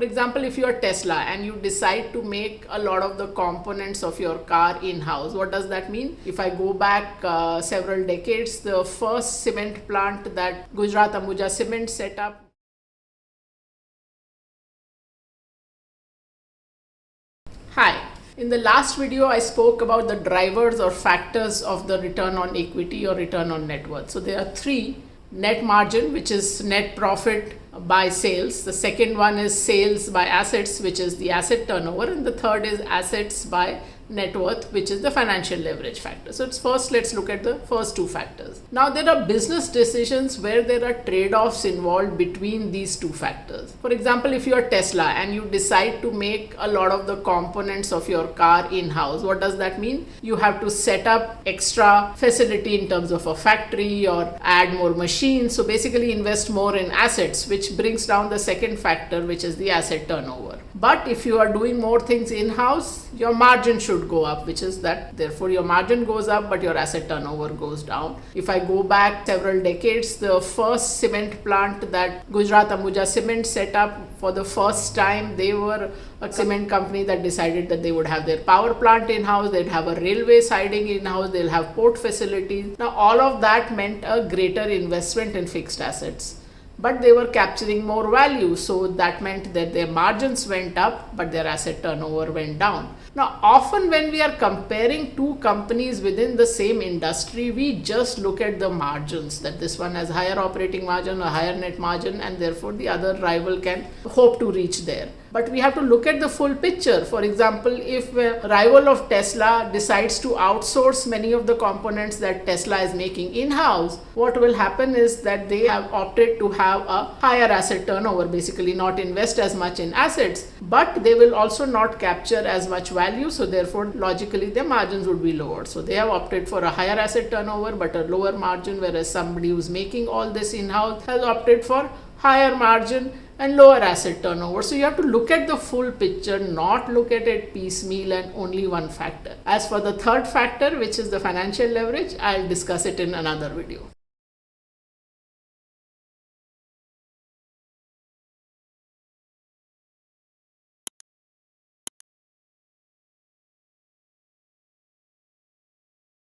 For example, if you are Tesla and you decide to make a lot of the components of your car in-house, what does that mean? If I go back several decades, the first cement plant that Gujarat Ambuja Cement set up. Hi. In the last video, I spoke about the drivers or factors of the return on equity or return on net worth. So there are three: net margin, which is net profit by sales. The second one is sales by assets, which is the asset turnover. And the third is assets by net worth, which is the financial leverage factor. So let's look at the first two factors. Now, there are business decisions where there are trade-offs involved between these two factors. For example, if you are Tesla and you decide to make a lot of the components of your car in-house, what does that mean? You have to set up extra facility in terms of a factory or add more machines. So basically invest more in assets, which brings down the second factor, which is the asset turnover. But if you are doing more things in-house, your margin should go up, which is that therefore your margin goes up, but your asset turnover goes down. If I go back several decades, the first cement plant that Gujarat Ambuja Cement set up, for the first time, they were a cement company that decided that they would have their power plant in-house, they'd have a railway siding in-house, they'll have port facilities. Now, all of that meant a greater investment in fixed assets. But they were capturing more value, so that meant that their margins went up, but their asset turnover went down. Now, often when we are comparing two companies within the same industry, we just look at the margins, that this one has higher operating margin or higher net margin, and therefore the other rival can hope to reach there. But we have to look at the full picture. For example, if a rival of Tesla decides to outsource many of the components that Tesla is making in-house, what will happen is that they have opted to have a higher asset turnover, basically not invest as much in assets, but they will also not capture as much value. So therefore, logically, their margins would be lower. So they have opted for a higher asset turnover, but a lower margin, whereas somebody who's making all this in-house has opted for higher margin and lower asset turnover. So you have to look at the full picture, not look at it piecemeal and only one factor. As for the third factor, which is the financial leverage, I'll discuss it in another video.